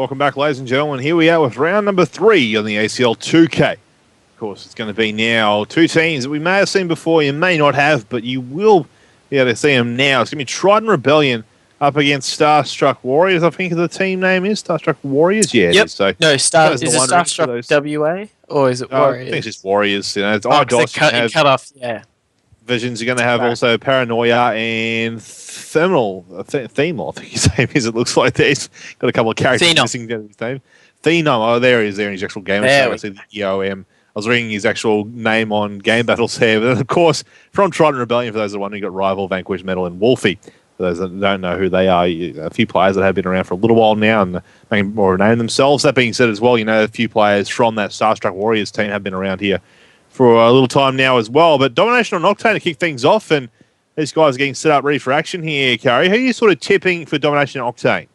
Welcome back, ladies and gentlemen. Here we are with round number 3 on the ACL 2K. Of course, it's going to be now two teams that we may have seen before, you may not have, but you will be able to see them now. It's going to be Trident.RBL up against Starstruck Warriors. I think the team name is Starstruck Warriors. Yeah, yep. it is. So no, is it Starstruck WA or is it Warriors? I think it's just Warriors. You know, it's cut off. Yeah. Visions are going to have also Paranoia and Thermal. Thermal, I think his name is. It looks like he's got a couple of characters missing his name. Phenom. Oh, there he is. There in his actual game. I see the EOM. I was reading his actual name on Game Battles here. But then, of course, from Trident.RBL, for those that are wondering, you've got Rival, Vanquish, Metal, and Wolfie. For those that don't know who they are, a few players that have been around for a little while now and making more of a name themselves. That being said as well, you know, a few players from that Starstruck Warriors team have been around here for a little time now as well. But Domination on Octane to kick things off, and these guys are getting set up ready for action here, Carrie. Who are you sort of tipping for Domination on Octane?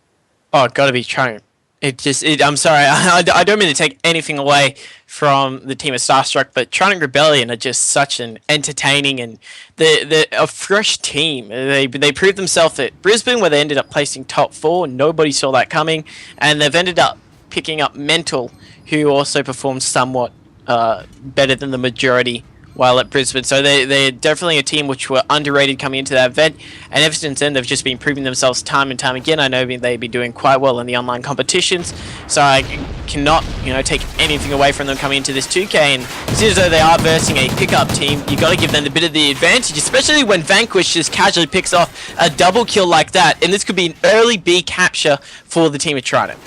Oh, got to be Trident. I'm sorry, I don't mean to take anything away from the team of Starstruck, but Trident.RBL are just such an entertaining and a fresh team. They proved themselves at Brisbane, where they ended up placing top 4. Nobody saw that coming, and they've ended up picking up Mental, who also performed somewhat better than the majority while at Brisbane. So they're definitely a team which were underrated coming into that event, and ever since then they've just been proving themselves time and time again. I know they've been doing quite well in the online competitions, so I cannot take anything away from them coming into this 2K. And as soon as though they are versing a pickup team, you got to give them a bit of the advantage, especially when Vanquish just casually picks off a double kill like that, and this could be an early B capture for the team of Trident.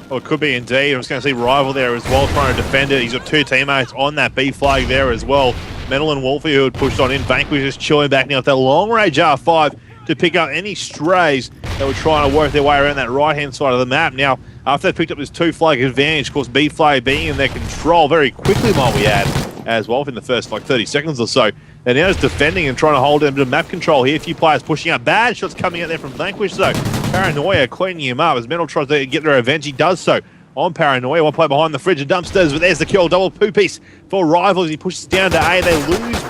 Well, it could be indeed. I'm just going to see Rival there as well, trying to defend it. He's got two teammates on that B flag there as well. Metal and Wolfie, who had pushed on in. Vanquish just chilling back now with that long-range R5 to pick up any strays that were trying to work their way around that right-hand side of the map. Now, after they picked up this two-flag advantage, of course, B flag being in their control very quickly, might we add, as well, within the first, 30 seconds or so. They're now just defending and trying to hold them to map control here. A few players pushing up. Bad shots coming out there from Vanquish, though. Paranoia cleaning him up as Metal tries to get their revenge. He does so on Paranoia. One play behind the fridge and dumpsters, but there's the kill. Double poo piece for Rivals. He pushes down to A.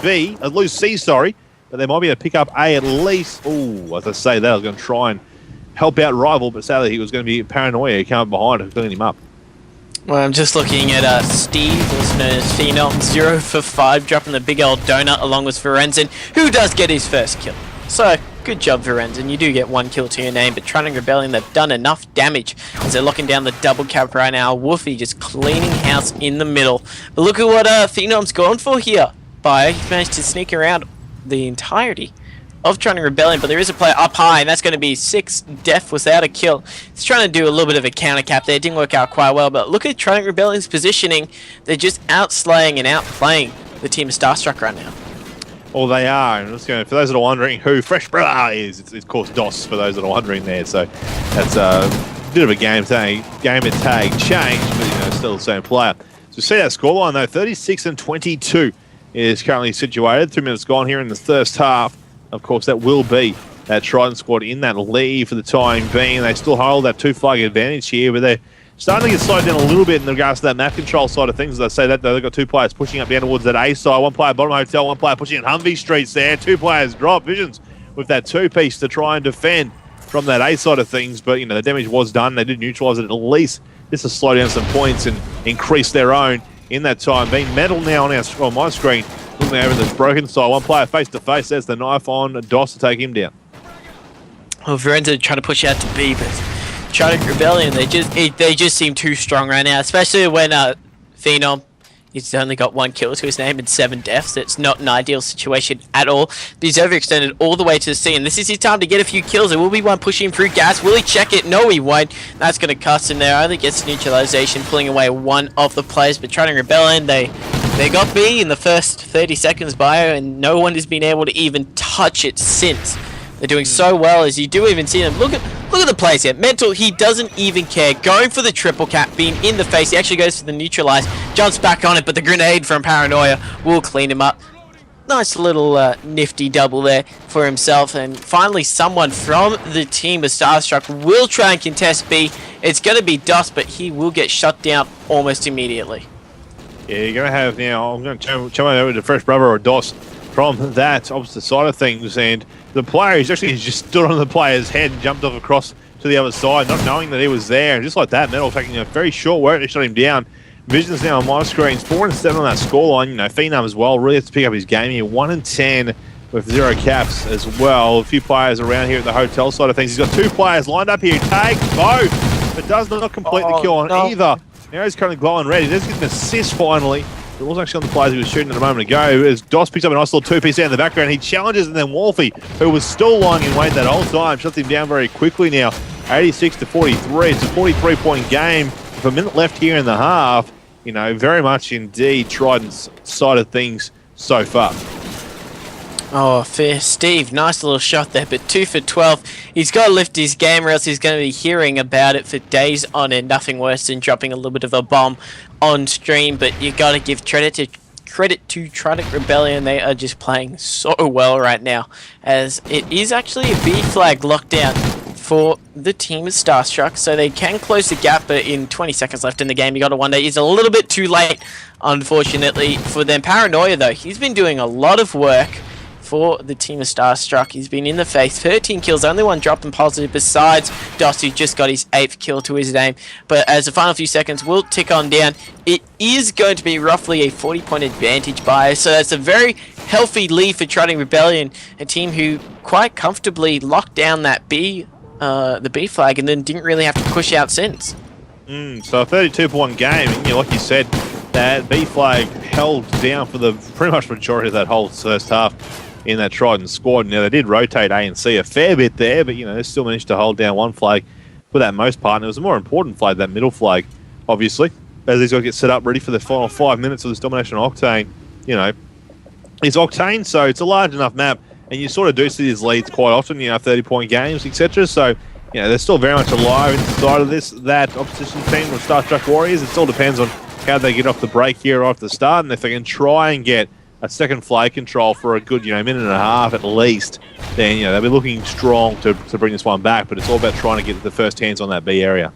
They lose C, sorry. But they might be able to pick up A at least. Ooh, as I say that, I was going to try and help out Rival, but sadly he was going to be Paranoia. He came up behind and cleaning him up. Well, I'm just looking at Steve, also known as Phenom, 0 for 5, dropping the big old donut along with Verenzen, who does get his first kill. So, good job, Verenzen. You do get 1 kill to your name, but Trident.RBL, they've done enough damage as they're locking down the double cap right now. Wolfie just cleaning house in the middle. But look at what Phenom's gone for here. He's managed to sneak around the entirety of Trident.RBL, but there is a player up high, and that's going to be 6 death without a kill. He's trying to do a little bit of a counter cap there. It didn't work out quite well, but look at Trident.RBL's positioning. They're just outslaying and outplaying the team of Starstruck right now. Well, they are. And for those that are wondering who Fresh Brah is, it's of course DOS for those that are wondering there. So that's a bit of a game tag change, but still the same player. So see that scoreline though, 36-22 is currently situated. 2 minutes gone here in the first half. Of course, that will be that Trident squad in that lead for the time being. They still hold that 2-flag advantage here, but they're starting to get slowed down a little bit in regards to that map control side of things. As I say that, though, they've got 2 players pushing up down towards that A side. 1 player bottom hotel, 1 player pushing at Humvee Streets there. 2 players drop. Visions with that 2-piece to try and defend from that A side of things. But, the damage was done. They did neutralise it at least just to slow down some points and increase their own in that time. Being Metal now on my screen. Looking over this broken side, 1 player face to face. There's the knife on DOS to take him down. Well, Verenza trying to push out to B, but Trident.RBL, they just seem too strong right now, especially when Phenom, he's only got 1 kill to his name and 7 deaths. It's not an ideal situation at all. But he's overextended all the way to the C, and this is his time to get a few kills. There will be one pushing him through gas. Will he check it? No, he won't. That's going to cost him there. Only gets neutralization, pulling away 1 of the players. But Trident.RBL, they got B in the first 30 seconds bio, and no one has been able to even touch it since. They're doing so well, as you do even see them. Look at the plays here. Mental, he doesn't even care. Going for the triple cap, being in the face. He actually goes for the neutralize, jumps back on it, but the grenade from Paranoia will clean him up. Nice little nifty double there for himself. And finally, someone from the team of Starstruck will try and contest B. It's going to be Dust, but he will get shut down almost immediately. Yeah, you're going to have now, I'm going to turn over to Fresh Brother or DOS from that opposite side of things, and the player is actually just stood on the player's head and jumped off across to the other side, not knowing that he was there. And just like that, Metal taking a very short work to shut him down. Vision's now on my screens, 4 and 7 on that scoreline. You know, Phenom as well really has to pick up his game here. 1 and 10 with 0 caps as well. A few players around here at the hotel side of things. He's got 2 players lined up here. Takes both, but does not complete the kill on either. Now he's currently glowing red. He does get an assist finally. It was actually on the players he was shooting at a moment ago. As Doss picks up a nice little 2-piece down in the background, he challenges, and then Wolfie, who was still lying in wait that whole time, shuts him down very quickly now. 86 to 43. It's a 43-point game with a minute left here in the half. You know, very much indeed Trident's side of things so far. Oh, fair. Steve, nice little shot there, but 2 for 12. He's got to lift his game or else he's going to be hearing about it for days on end. Nothing worse than dropping a little bit of a bomb on stream, but you got to give credit to Trident.RBL. They are just playing so well right now, as it is actually a B flag lockdown for the team of Starstruck, so they can close the gap, but in 20 seconds left in the game, you got to wonder, it's a little bit too late, unfortunately, for them. Paranoia, though, he's been doing a lot of work for the team of Starstruck. He's been in the face, 13 kills, only 1 drop and positive, besides Doss, who just got his 8th kill to his name. But as the final few seconds will tick on down, it is going to be roughly a 40-point advantage by, so that's a very healthy lead for Trident.RBL, a team who quite comfortably locked down that the B flag, and then didn't really have to push out since. So a 32-point game, and like you said, that B flag held down for the pretty much majority of that whole first half in that Trident squad. Now, they did rotate A and C a fair bit there, but, you know, they still managed to hold down one flag for that most part, and it was a more important flag, that middle flag, obviously, as these guys get set up ready for the final 5 minutes of this domination on Octane. You know, it's Octane, so it's a large enough map, and you sort of do see these leads quite often, you know, 30-point games, etc. So, you know, they're still very much alive inside of that opposition team with Starstruck Warriors. It still depends on how they get off the break here off the start, and if they can try and get a second flag control for a good, you know, minute and a half at least, then, you know, they'll be looking strong to bring this one back. But it's all about trying to get the first hands on that B area.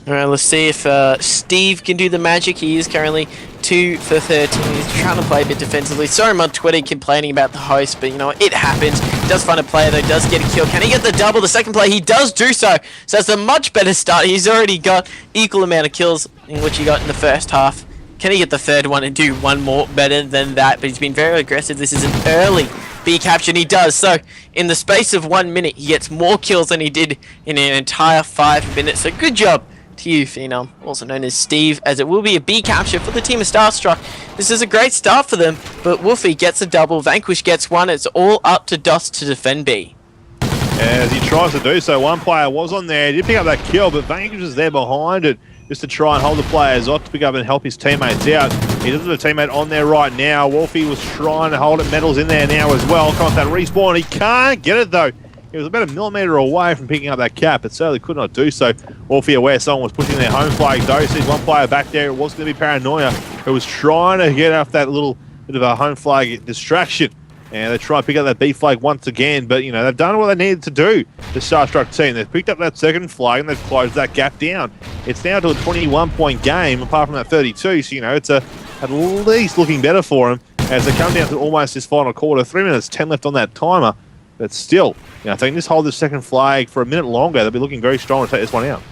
All right, let's see if Steve can do the magic. He is currently 2 for 13. He's trying to play a bit defensively. Saw him on Twitter complaining about the host, but, you know, it happens. He does find a player, though, does get a kill. Can he get the double? The second play, he does do so. So it's a much better start. He's already got equal amount of kills in which he got in the first half. Can he get the third one and do one more better than that? But he's been very aggressive. This is an early B capture, and he does. So in the space of 1 minute, he gets more kills than he did in an entire 5 minutes. So good job to you, Phenom, also known as Steve, as it will be a B capture for the team of Starstruck. This is a great start for them, but Wolfie gets a double, Vanquish gets 1. It's all up to Doss to defend B. As he tries to do so, one player was on there. He did pick up that kill, but Vanquish is there behind it just to try and hold the players off to pick up and help his teammates out. He doesn't have a teammate on there right now. Wolfie was trying to hold it. Metal's in there now as well. Come on, that respawn. He can't get it, though. He was about a millimetre away from picking up that cap, but sadly could not do so. Wolfie aware someone was pushing their home flag, though. Sees one player back there. It was going to be Paranoia, who was trying to get off that little bit of a home flag distraction. And they try to pick up that B flag once again, but, you know, they've done what they needed to do, the Starstruck team. They've picked up that second flag and they've closed that gap down. It's now to a 21-point game, apart from that 32, so, you know, it's at least looking better for them as they come down to almost this final quarter. 3 minutes, 10 left on that timer, but still, you know, if they can just hold this second flag for a minute longer, they'll be looking very strong to take this one out.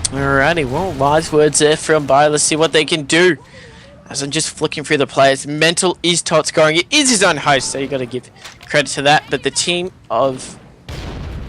Alrighty, well, wise words there from Bai. Let's see what they can do. As I'm just flicking through the players, Mental is top scoring. It is his own host, so you got to give credit to that. But the team of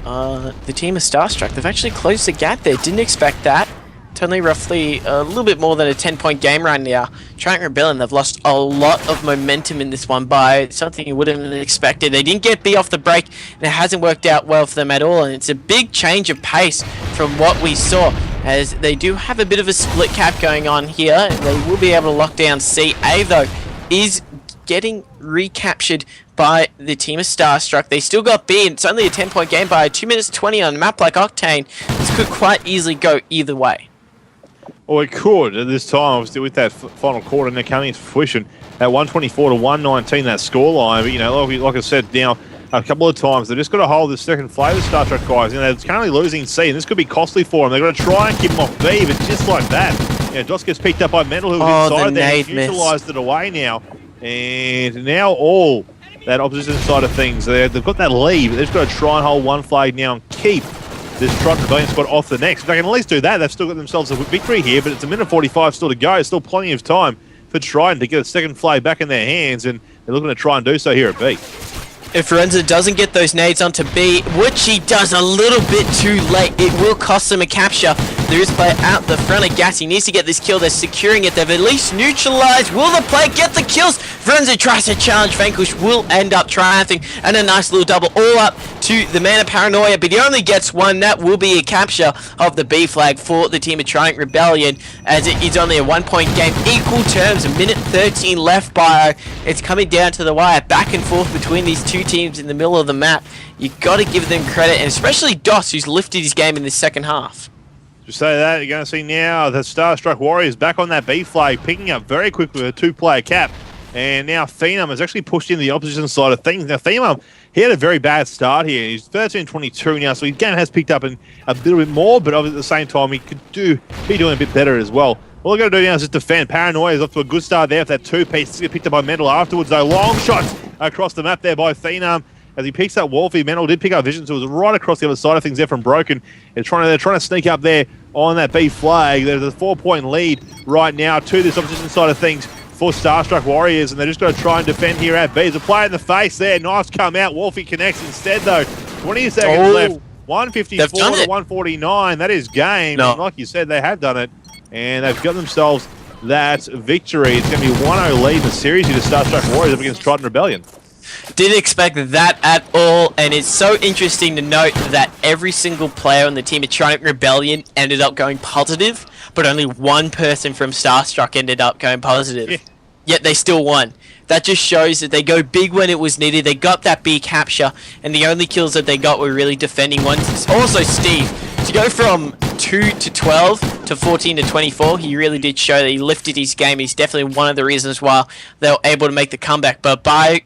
Starstruck, they've actually closed the gap there. Didn't expect that. It's only roughly a little bit more than a 10-point game right now. Trident.RBL, and they've lost a lot of momentum in this one by something you wouldn't have expected. They didn't get B off the break, and it hasn't worked out well for them at all. And it's a big change of pace from what we saw, as they do have a bit of a split cap going on here, and they will be able to lock down C. A, though, is getting recaptured by the team of Starstruck. They still got B, and it's only a 10-point game by 2 minutes 20 on a map like Octane. This could quite easily go either way. Well, it could at this time, obviously, with that final quarter now coming into fruition at 124 to 119, that scoreline. But, you know, like I said now a couple of times, they've just got to hold this second flag, the Starstruck guys. You know, they're currently losing C, and this could be costly for them. They've got to try and keep them off B, but just like that, you know, Doss gets picked up by Mental, who was inside there, neutralised it away now. And now all that opposition side of things. They've got that lead, but they've just got to try and hold one flag now and keep this Trident.RBL squad off the next. If they can at least do that, they've still got themselves a victory here, but it's a minute 45 still to go. It's still plenty of time for Trident to get a second flag back in their hands, and they're looking to try and do so here at B. If Forenza doesn't get those nades onto B, which he does a little bit too late, it will cost him a capture. There is player out the front of Gas. He needs to get this kill. They're securing it. They've at least neutralized. Will the player get the kills? Forenza tries to challenge. Vanquish will end up triumphing. And a nice little double all up to the man of Paranoia. But he only gets one. That will be a capture of the B flag for the team of Trident Rebellion, as it is only a 1-point game. Equal terms. A minute 13 left by. It's coming down to the wire. Back and forth between these two teams in the middle of the map. You've got to give them credit, and especially Doss, who's lifted his game in the second half. To say that, you're going to see now the Starstruck Warriors back on that B flag, picking up very quickly with a 2-player cap. And now Phenom has actually pushed in the opposition side of things. Now Phenom, he had a very bad start here. He's 13-22 now, so his game has picked up a little bit more, but at the same time, he could be doing a bit better as well. All they've got to do now is just defend. Paranoia is off to a good start there with that 2-piece. It's picked up by Mental afterwards, though. Long shots across the map there by Phenom. As he picks up Wolfie, Mental did pick up Vision, so it was right across the other side of things there from Broken. They're trying to sneak up there on that B flag. There's a 4-point lead right now to this opposition side of things for Starstruck Warriors, and they're just going to try and defend here at B. There's a player in the face there. Nice come out. Wolfie connects instead, though. 20 seconds left. 154 to 149. That is game. No. And like you said, they have done it, and they've got themselves that victory. It's going to be 1-0 lead in the series here to Starstruck Warriors up against Trident Rebellion. Didn't expect that at all, and it's so interesting to note that every single player on the team of Trident Rebellion ended up going positive, but only one person from Starstruck ended up going positive. Yeah. Yet they still won. That just shows that they go big when it was needed. They got that B capture, and the only kills that they got were really defending ones. Also, Steve, to go from 2 to 12 to 14 to 24, he really did show that he lifted his game. He's definitely one of the reasons why they were able to make the comeback. But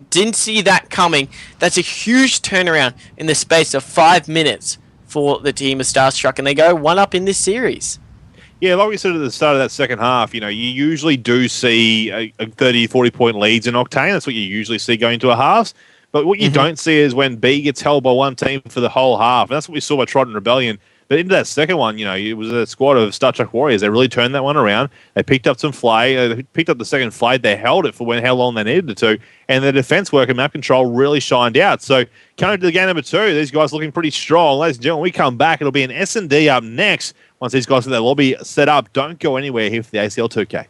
didn't see that coming. That's a huge turnaround in the space of 5 minutes for the team of Starstruck, and they go 1-up in this series. Yeah, like we said at the start of that second half, you usually do see a 30, 40-point leads in Octane. That's what you usually see going into a halves. But what you don't see is when B gets held by one team for the whole half. And that's what we saw by Trident Rebellion. But into that second one, it was a squad of Starstruck Warriors. They really turned that one around. They picked up some flag. They picked up the second flag. They held it for how long they needed it to. And the defense work and map control really shined out. So coming to the game number 2, these guys looking pretty strong. Ladies and gentlemen, when we come back, it'll be an S&D up next. Once these guys get their lobby set up, don't go anywhere here for the ACL 2K.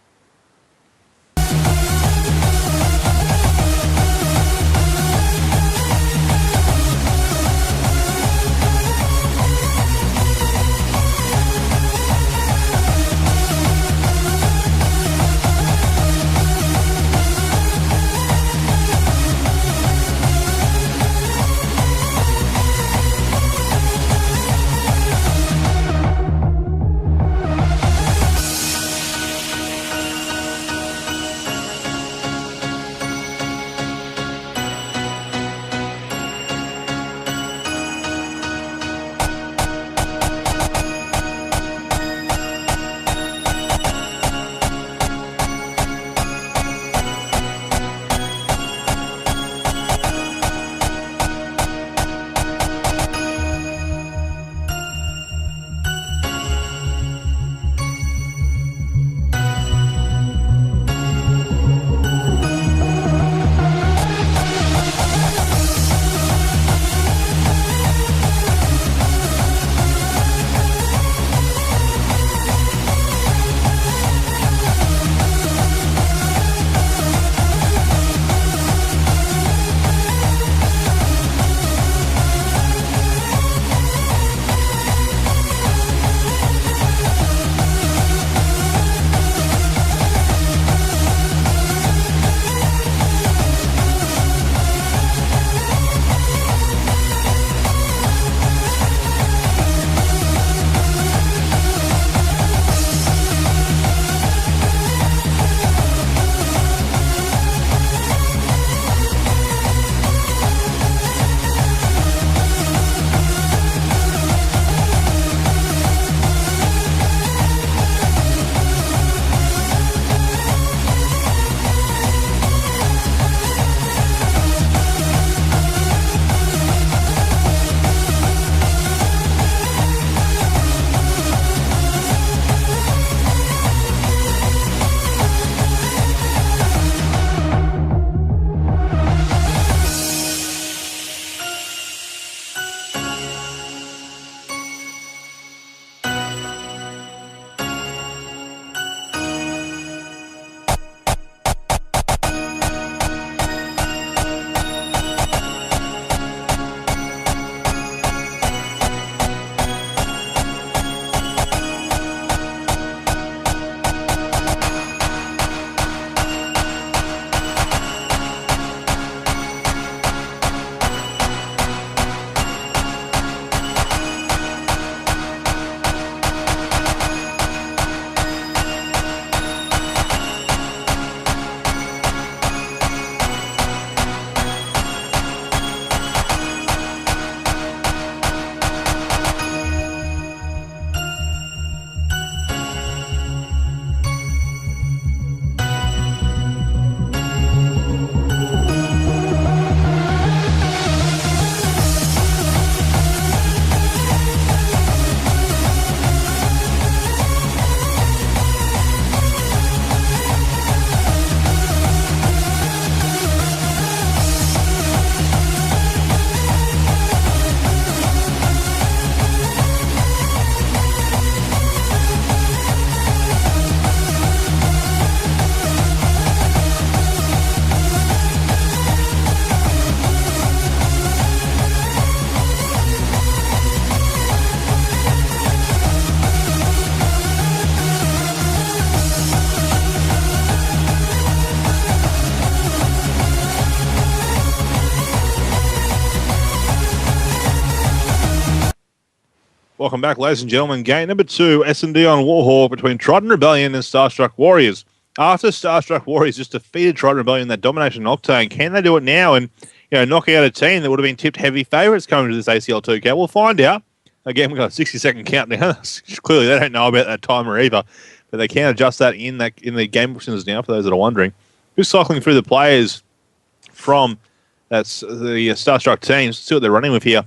Welcome back, ladies and gentlemen. Game number 2, S&D on Warhawk between Trident.RBL and Starstruck Warriors. After Starstruck Warriors just defeated Trident.RBL in that domination octane, can they do it now and knock out a team that would have been tipped heavy favourites coming to this ACL 2K? We'll find out. Again, we've got a 60-second countdown. Clearly, they don't know about that timer either, but they can adjust that in the game options now. For those that are wondering, just cycling through the players from the Starstruck teams, see what they're running with here.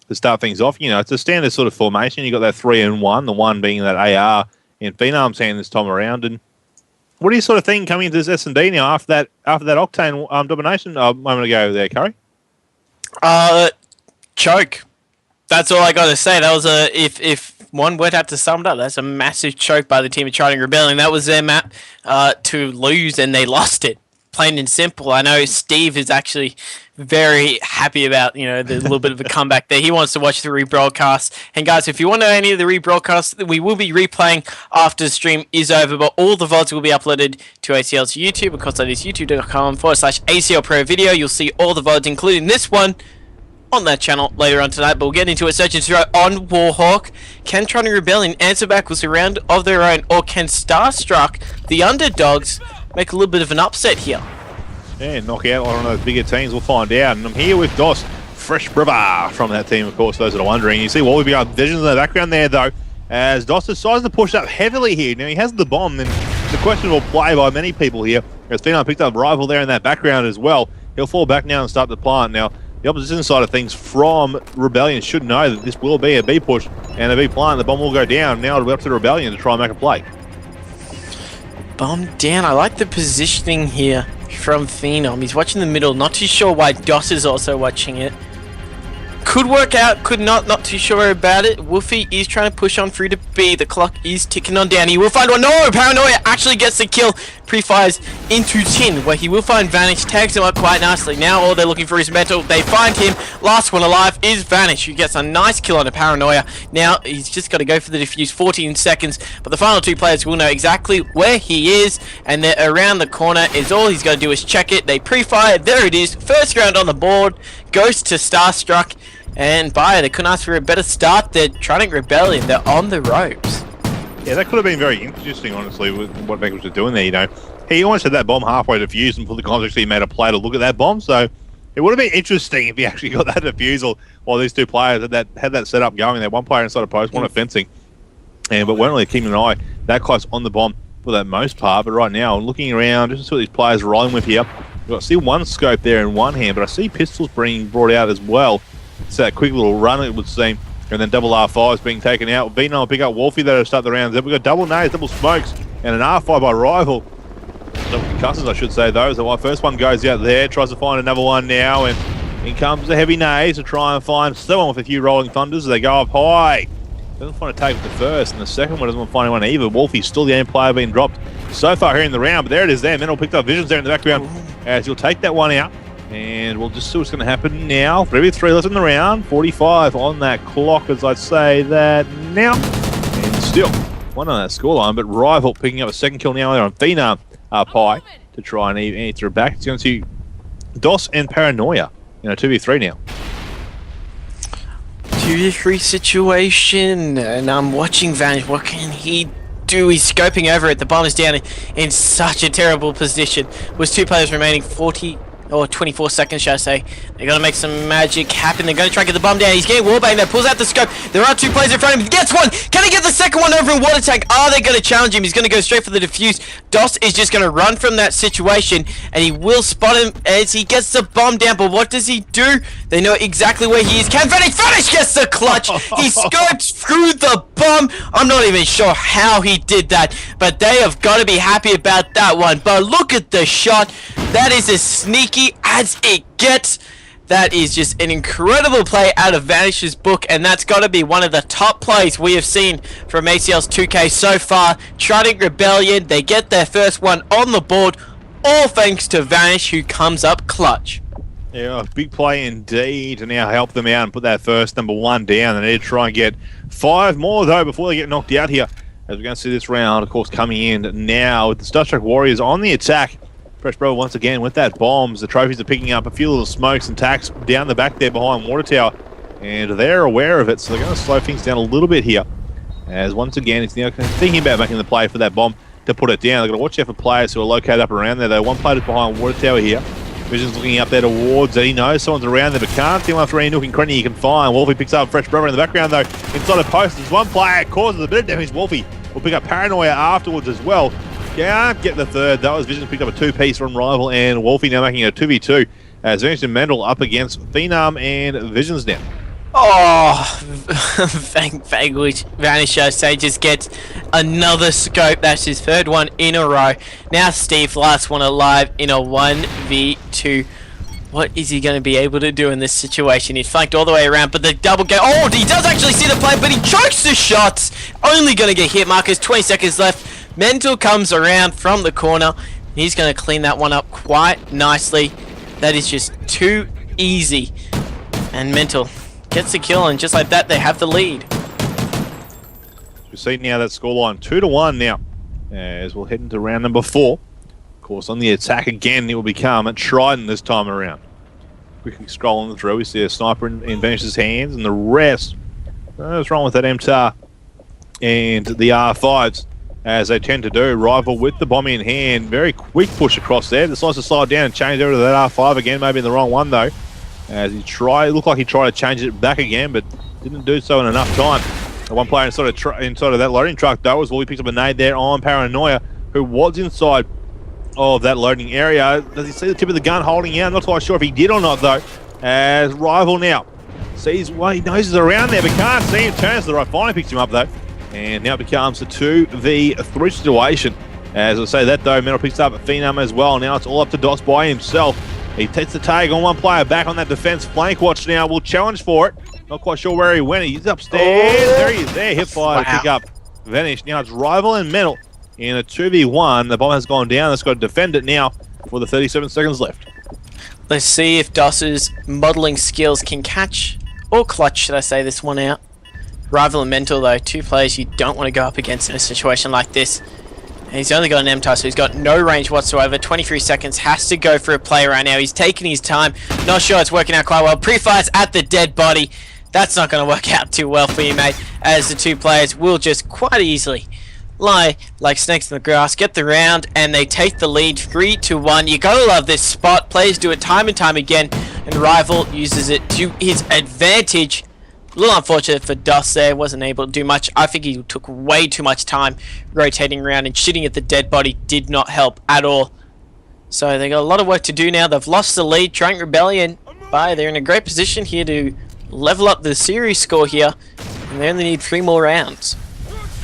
To start things off, it's a standard sort of formation. You got that 3-1, the one being that AR in Phenom's hand this time around. And what do you sort of think coming into this S&D now after that octane domination a moment ago there, Curry? Choke. That's all I got to say. That was if one word had to sum it up, that's a massive choke by the team of Trident.RBL, and that was their map to lose, and they lost it. Plain and simple. I know Steve is actually very happy about, the little bit of a comeback there. He wants to watch the rebroadcast. And guys, if you want to know any of the rebroadcasts, we will be replaying after the stream is over, but all the VODs will be uploaded to ACL's YouTube. Of course, that is youtube.com/ACL Pro Video. You'll see all the VODs, including this one, on that channel later on tonight, but we'll get into it. Search and throw on Warhawk. Can Trident.RBL answer back with a round of their own, or can Starstruck, the underdogs, make a little bit of an upset here? Yeah, knock out one of those bigger teams, we'll find out. And I'm here with Dos, fresh brother from that team, of course, those that are wondering. You see what we've got visions in the background there, though, as Dos decides to push up heavily here. Now, he has the bomb, and the questionable play by many people here. As Phenom picked up Rival there in that background as well. He'll fall back now and start the plant. Now, the opposition side of things from Rebellion should know that this will be a B push and a B plant. The bomb will go down. Now it'll be up to the Rebellion to try and make a play. Bomb down. I like the positioning here from Phenom. He's watching the middle. Not too sure why Dos is also watching it. Could work out, could not. Not too sure about it. Wolfie is trying to push on through to B. The clock is ticking on down. He will find one. No! Paranoia actually gets the kill. Pre-fires into Tin, where he will find Vanish. Tags him up quite nicely. Now all they're looking for is Mental. They find him. Last one alive is Vanish, who gets a nice kill on a Paranoia. Now he's just got to go for the defuse. 14 seconds. But the final two players will know exactly where he is. And they're around the corner. Is all he's got to do is check it. They pre-fire. There it is. First round on the board. Goes to Starstruck. And they couldn't ask for a better start. They're trying to Rebellion. They're on the ropes. Yeah, that could have been very interesting, honestly, with what Beckles were doing there, He almost had that bomb halfway defused, and for the context, he made a play to look at that bomb, so it would have been interesting if he actually got that defusal while these two players had that set up going there. One player inside a post, one at fencing, but weren't really keeping an eye that close on the bomb for that most part. But right now, looking around, just to see what these players are rolling with here, I see one scope there in one hand, but I see pistols being brought out as well. It's that quick little run, it would seem. And then double R5 is being taken out. Vino will pick up Wolfie there to start the rounds. Then we've got double nades, double smokes, and an R5 by Rival. Double concussors, I should say, those. The first one goes out there, tries to find another one now, and in comes the heavy nades to try and find someone with a few rolling thunders. They go up high. Doesn't want to take the first, and the second one doesn't want to find anyone either. Wolfie's still the only player being dropped so far here in the round, but there it is there. Mental picked up Visions there in the background as he'll take that one out. And we'll just see what's going to happen now. 3v3 left in the round. 45 on that clock as I say that now. And still one on that scoreline, but Rival picking up a second kill now there on Phenom Pie to try and answer it back. It's going to Dos and Paranoia. 2v3 now. 2v3 situation, and I'm watching Vanish. What can he do? He's scoping over it. The bomb is down in such a terrible position. With two players remaining, 24 seconds, shall I say. They're going to make some magic happen. They're going to try and get the bomb down. He's getting wallbang there. Pulls out the scope. There are two players in front of him. He gets one. Can he get the second one over in water tank? Are they going to challenge him? He's going to go straight for the defuse. Dos is just going to run from that situation, and he will spot him as he gets the bomb down. But what does he do? They know exactly where he is. Can Vanish gets the clutch. He scopes through the bomb. I'm not even sure how he did that, but they have got to be happy about that one. But look at the shot. That is as sneaky as it gets. That is just an incredible play out of Vanish's book, and that's got to be one of the top plays we have seen from ACL's 2K so far. Trident.RBL, they get their first one on the board, all thanks to Vanish, who comes up clutch. Yeah, a big play indeed to now help them out and put that first number one down. They need to try and get 5 more, though, before they get knocked out here. As we're going to see this round, of course, coming in now with the Starstruck Warriors on the attack. Fresh Bro once again with that bombs. The trophies are picking up a few little smokes and tacks down the back there behind Water Tower. and they're aware of it, so they're going to slow things down a little bit here. As once again, it's now thinking about making the play for that bomb to put it down. They're going to watch out for players who are located up around there, though. One player is behind Water Tower here. Vision's looking up there towards it. He knows someone's around there, but can't see one after any nook and cranny he can find. Wolfie picks up Fresh Brother in the background, though. Inside a post, there's one player, causes a bit of damage. Wolfie will pick up Paranoia afterwards as well. Can't get the third. That was Vision picked up a two-piece from Rival, and Wolfie now making a 2v2. As Vanish and Mendel up against Phenom and Visions now. Oh, Vanish, I say, just gets another scope. That's his third one in a row. Now Steve, last one alive in a 1v2. What is he going to be able to do in this situation? He's flanked all the way around, but the double game. Oh, he does actually see the play, but he chokes the shots. Only going to get hit markers. 20 seconds left. Mental comes around from the corner. He's going to clean that one up quite nicely. That is just too easy. And Mental gets the kill, and just like that, they have the lead. We see now that scoreline 2-1 now, as we'll head into round number 4. Of course, on the attack again, it will become a Trident this time around. Quickly scrolling through, we see a sniper in Vanish's hands, and the rest. What's wrong with that MTAR and the R5s? As they tend to do. Rival with the bomb in hand. Very quick push across there. Decides to slide down and change over to that R5 again. Maybe in the wrong one though. As he looked like he tried to change it back again, but didn't do so in enough time. The one player inside of that loading truck though was he picked up a nade there on Paranoia, who was inside of that loading area. Does he see the tip of the gun holding out? Not quite sure if he did or not though. As Rival now sees, well, he knows he's around there, but can't see him. Turns to the right, finally picks him up though. And now it becomes a 2v3 situation. As I say that though, Metal picks up Phenom as well. Now it's all up to Dots by himself. He takes the tag on one player, back on that defense. Flank watch now, will challenge for it. Not quite sure where he went. He's upstairs. There he is there. Hit fire to pick up Vanish. Now it's Rival and Metal in a 2v1. The bomb has gone down. It's got to defend it now for the 37 seconds left. Let's see if Doss's modelling skills can catch, or clutch, should I say, this one out. Rival and Mental though, two players you don't want to go up against in a situation like this. And he's only got an MTAR, so he's got no range whatsoever. 23 seconds, has to go for a play right now. He's taking his time. Not sure it's working out quite well. Pre-fires at the dead body. That's not going to work out too well for you, mate, as the two players will just quite easily lie like snakes in the grass, get the round, and they take the lead 3-1. You gotta love this spot. Players do it time and time again, and Rival uses it to his advantage. A little unfortunate for Doss there, wasn't able to do much. I think he took way too much time rotating around, and shooting at the dead body did not help at all. So they got a lot of work to do now. They've lost the lead. Trident Rebellion, they're in a great position here to level up the series score here, and they only need 3 more rounds.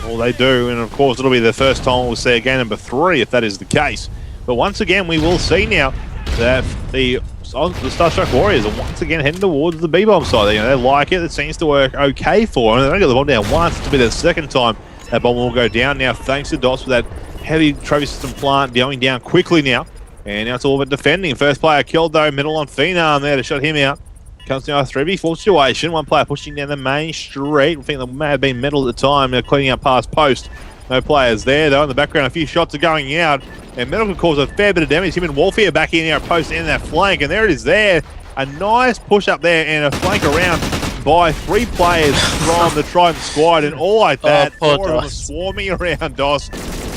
Well, they do, and of course it'll be the first time we'll see game number 3 if that is the case. But once again, we will see now that the Starstruck Warriors are once again heading towards the B-bomb side. You know, they like it. It seems to work okay for them. They don't get the bomb down once. It's to be the second time that bomb will go down now, thanks to Dots with that heavy trophy system plant going down quickly now. And now it's all about defending. First player killed though, middle on Phenom there to shut him out. Comes now a 3v4 situation. One player pushing down the main street. I think that may have been Metal at the time. They're cleaning up past post. No players there though. In the background, a few shots are going out. And Metal could cause a fair bit of damage. Him and Wolfie are back in there, post in that flank. And there it is there. A nice push up there and a flank around by 3 players from the Trident squad. And all like that, 4 of them are swarming around Doss.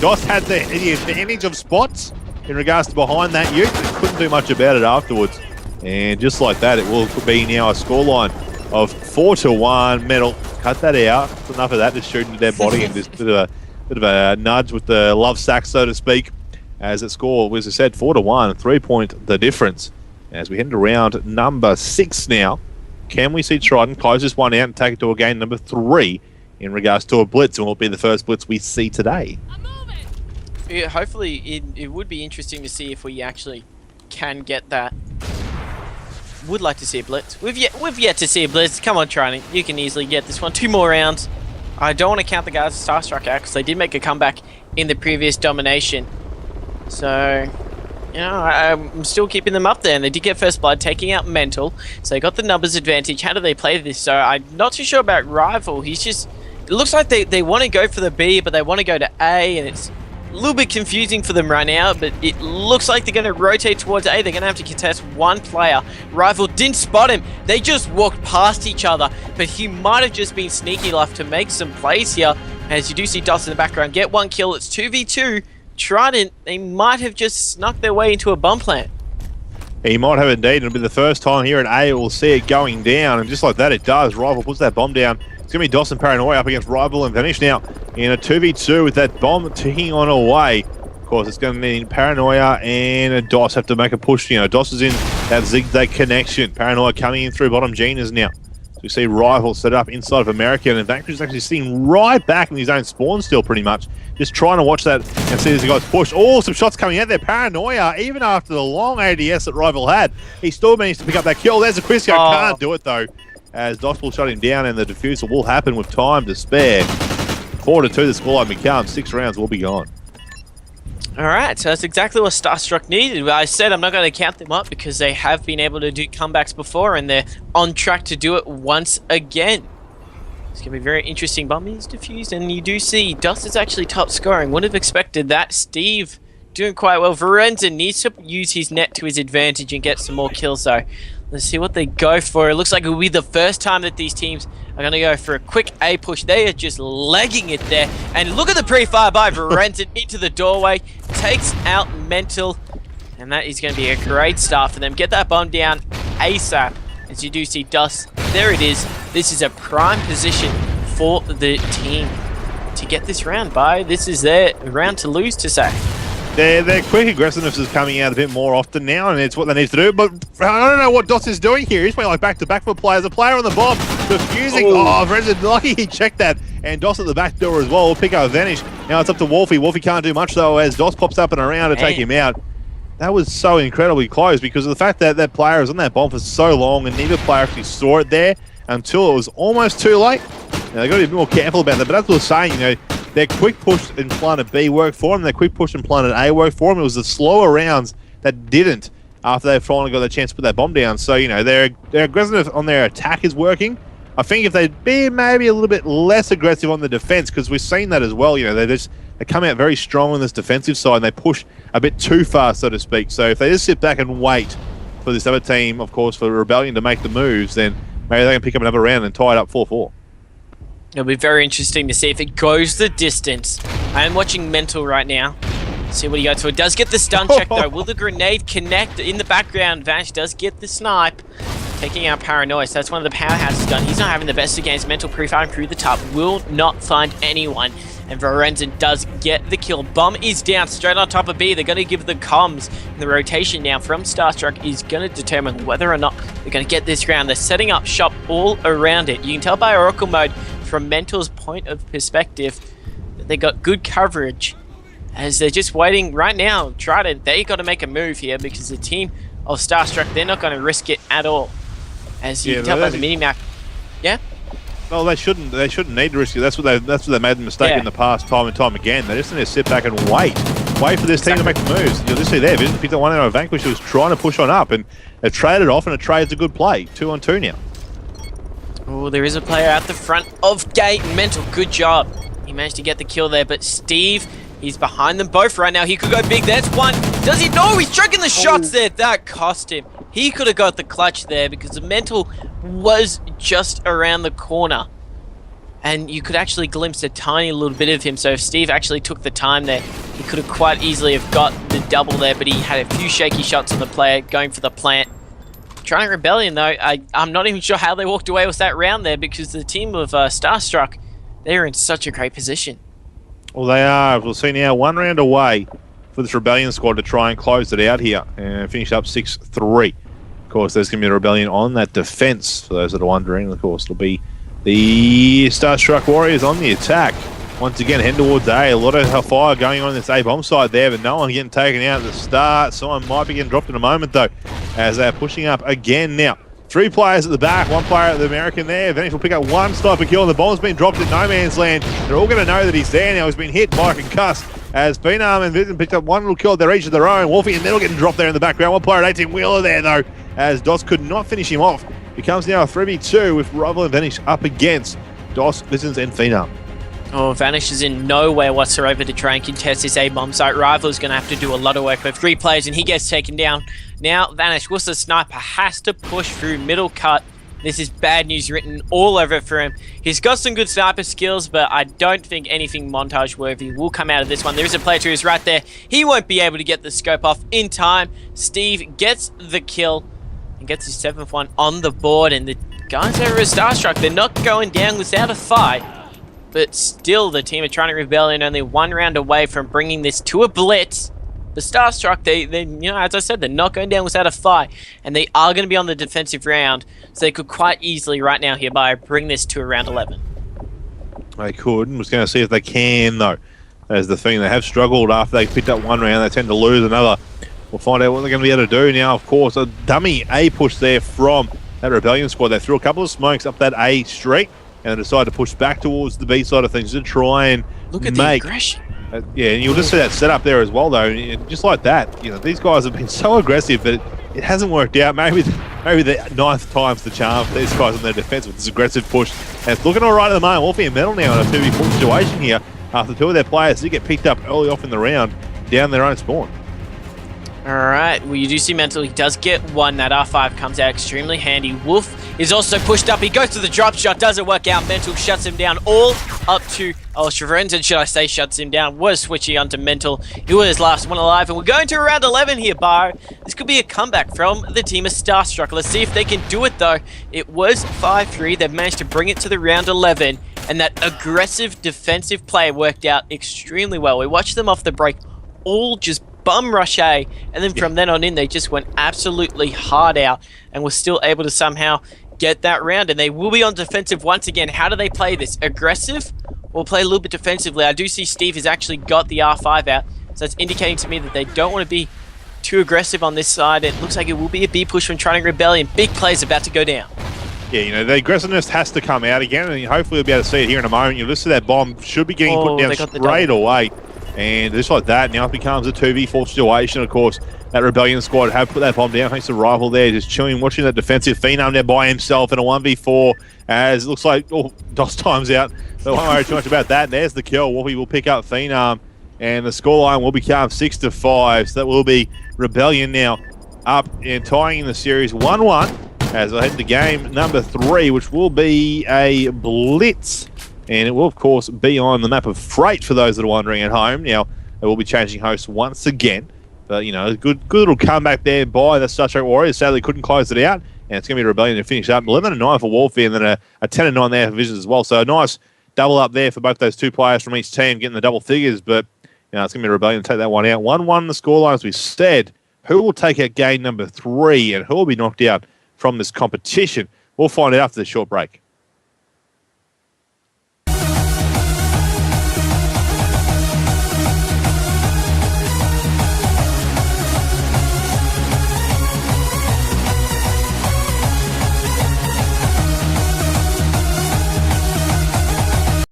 Doss had the advantage of spots in regards to behind that ute, but couldn't do much about it afterwards. And just like that, it will be now a scoreline of 4-1. Metal, cut that out. That's enough of that, just shooting the dead body and just a bit of a nudge with the love sack, so to speak. As it score, as I said, 4-1, 3-point the difference. As we head into round number 6 now, can we see Trident close this one out and take it to a game number 3 in regards to a blitz? And will it be the first blitz we see today? Yeah, hopefully, it would be interesting to see if we actually can get that. Would like to see a blitz. We've yet to see a blitz. Come on, Trident, you can easily get this one. 2 more rounds. I don't want to count the guys Starstruck out because they did make a comeback in the previous domination. So, you know, I'm still keeping them up there, and they did get first blood, taking out Mental, so they got the numbers advantage. How do they play this? So I'm not too sure about Rival. He's just, it looks like they want to go for the B, but they want to go to A, and it's a little bit confusing for them right now, but it looks like they're going to rotate towards A. They're going to have to contest one player. Rival didn't spot him. They just walked past each other, but he might have just been sneaky enough to make some plays here. As you do see Doss in the background get one kill. It's 2v2. Trident, they might have just snuck their way into a bomb plant. He might have indeed. It'll be the first time here at A we'll see it going down, and just like that it does. Rival puts that bomb down. It's going to be Doss and Paranoia up against Rival and Vanish now in a 2v2 with that bomb ticking on away. Of course, it's going to mean Paranoia and Doss have to make a push. You know, Doss is in that zigzag connection. Paranoia coming in through bottom Genas now. So we see Rival set up inside of American, and Vanquish is actually sitting right back in his own spawn still pretty much. Just trying to watch that and see these guys push. Oh, some shots coming out there. Paranoia, even after the long ADS that Rival had, he still managed to pick up that kill. There's a Quisco. Can't do it though, as Doss will shut him down, and the defusal will happen with time to spare. 4-2 the scoreline becomes. 6 rounds will be gone. Alright, so that's exactly what Starstruck needed. I said I'm not going to count them up because they have been able to do comebacks before, and they're on track to do it once again. It's going to be very interesting. Bomb is defused, and you do see Doss is actually top scoring. Wouldn't have expected that. Steve doing quite well. Varenza needs to use his net to his advantage and get some more kills, though. Let's see what they go for. It looks like it will be the first time that these teams are going to go for a quick A push. They are just legging it there. And look at the pre-fire by Varenza into the doorway. Takes out Mental. And that is going to be a great start for them. Get that bomb down ASAP. As you do see Doss. There it is. This is a prime position for the team to get this round by. This is their round to lose, to say. Their quick aggressiveness is coming out a bit more often now, and it's what they need to do. But I don't know what Doss is doing here. He's playing like back-to-back for players. A player on the bomb, defusing. Oh, Varenza, lucky he checked that. And Doss at the back door as well. Will pick up Vanish. Now it's up to Wolfie. Wolfie can't do much, though, as Doss pops up and around to take him out. That was so incredibly close because of the fact that that player was on that bomb for so long, and neither player actually saw it there until it was almost too late. Now, they've got to be a bit more careful about that. But as we were saying, you know, their quick push in planet B worked for them. Their quick push in planet A worked for them. It was the slower rounds that didn't after they finally got the chance to put that bomb down. So, you know, their aggressiveness on their attack is working. I think if they'd be maybe a little bit less aggressive on the defense, because we've seen that as well, you know, they come out very strong on this defensive side and they push a bit too far, so to speak. So if they just sit back and wait for this other team, of course, for Rebellion to make the moves, then maybe they can pick up another round and tie it up 4-4. It'll be very interesting to see if it goes the distance. I am watching Mental right now. See what he goes for. It does get the stun check, though. Will the grenade connect? In the background, Vanish does get the snipe. Taking out Paranoia, so that's one of the powerhouses done. He's not having the best against Mental pre-fire through the top. Will not find anyone. And Varenza does get the kill. Bomb is down straight on top of B. They're going to give the comms. And the rotation now from Starstruck is going to determine whether or not they're going to get this round. They're setting up shop all around it. You can tell by Oracle mode from Mental's point of perspective that they got good coverage. As they're just waiting right now. Trident, they got to make a move here because the team of Starstruck, they're not going to risk it at all. As you can tell by the minimap. Yeah? Well, they shouldn't need to risk it. That's what they made the mistake in the past time and time again. They just need to sit back and wait for this team to make the moves. You'll just see there, Vision picked up one out of Vanquish who was trying to push on up, and they've traded off, and a trade's a good play. 2-on-2 now. Oh, there is a player at the front of gate. Mental, good job. He managed to get the kill there, but Steve, he's behind them both right now. He could go big. That's one. Does he? No, he's choking the shots there. That cost him. He could have got the clutch there because the Mental was just around the corner. And you could actually glimpse a tiny little bit of him. So if Steve actually took the time there, he could have quite easily have got the double there, but he had a few shaky shots on the player going for the plant. Trident Rebellion, though, I'm not even sure how they walked away with that round there because the team of Starstruck, they're in such a great position. Well, they are. We'll see now 1 round away for this Rebellion squad to try and close it out here and finish up 6-3. Of course, there's going to be a Rebellion on that defense, for those that are wondering. Of course, it'll be the Starstruck Warriors on the attack. Once again, heading towards A. A lot of fire going on in this A bomb side there, but no one getting taken out at the start. Someone might be getting dropped in a moment, though, as they're pushing up again now. 3 players at the back, 1 player at the American there. Vanish will pick up 1 sniper kill, and the bomb's been dropped at no man's land. They're all going to know that he's there now. He's been hit by a concuss. As Phenom and Vision picked up 1 little kill at their each of their own. Wolfie and Metal getting dropped there in the background. 1 player at 18 Wheeler there, though, as Doss could not finish him off. Becomes now a 3v2 with Rival and Vanish up against Doss, Visions, and Phenom. Oh, Vanish is in nowhere whatsoever to try and contest this A-bomb site. Rival is going to have to do a lot of work with 3 players, and he gets taken down. Now, Vanish, Worcester Sniper, has to push through middle cut. This is bad news written all over it for him. He's got some good sniper skills, but I don't think anything montage-worthy will come out of this one. There is a player to his right there. He won't be able to get the scope off in time. Steve gets the kill and gets his 7th one on the board, and the guys over at Starstruck, they're not going down without a fight. But still, the team of Trident Rebellion only 1 round away from bringing this to a blitz. The Starstruck, they, you know, as I said, they're not going down without a fight, and they are going to be on the defensive round, so they could quite easily right now hereby bring this to around 11. They could. I'm just going to see if they can, though. That's the thing. They have struggled after they picked up 1 round. They tend to lose another. We'll find out what they're going to be able to do now. Of course, a dummy A push there from that Rebellion squad. They threw a couple of smokes up that A street, and they decided to push back towards the B side of things to try and look at the aggression. Yeah, and you'll just see that setup there as well, though. And just like that, you know, these guys have been so aggressive, but it hasn't worked out. Maybe the 9th time's the charm for these guys on their defense with this aggressive push. And it's looking all right at the moment. Wolfie and Metal now in a 2v4 situation here after 2 of their players did get picked up early off in the round down their own spawn. Alright, well, you do see Mental. He does get 1. That R5 comes out extremely handy. Wolf is also pushed up. He goes to the drop shot. Doesn't work out. Mental shuts him down. All up to... Oh, Shreventon, should I say, shuts him down. Was switching onto Mental. He was his last one alive. And we're going to around 11 here, Bar. This could be a comeback from the team of Starstruck. Let's see if they can do it, though. It was 5-3. They've managed to bring it to the round 11. And that aggressive defensive play worked out extremely well. We watched them off the break all just bum rush A, and then from then on in, they just went absolutely hard out and were still able to somehow get that round, and they will be on defensive once again. How do they play this? Aggressive or play a little bit defensively? I do see Steve has actually got the R5 out, so it's indicating to me that they don't want to be too aggressive on this side. It looks like it will be a B push from Trident Rebellion. Big play's about to go down. Yeah, you know, the aggressiveness has to come out again, and hopefully we'll be able to see it here in a moment. You listen to that bomb, should be getting put down straight away. And just like that, now it becomes a 2v4 situation, of course. That Rebellion squad have put that bomb down thanks to Rival there, just chilling, watching that defensive Phenom there by himself in a 1v4, as it looks like, oh, DOS time's out. So don't worry too much about that. There's the kill. Wolfie will pick up Phenom, and the scoreline will become 6-5. So that will be Rebellion now up and tying in the series 1-1, as I head to game number 3, which will be a blitz. And it will, of course, be on the map of Freight for those that are wondering at home. Now, they will be changing hosts once again. But, you know, a good little comeback there by the Starstruck Warriors. Sadly, couldn't close it out. And it's going to be Rebellion to finish up. 11-9 for Warfare, and then a 10-9 there for Visions as well. So a nice double up there for both those 2 players from each team, getting the double figures. But, you know, it's going to be Rebellion to take that one out. 1-1 the scoreline, as we said. Who will take out game number 3, and who will be knocked out from this competition? We'll find out after this short break.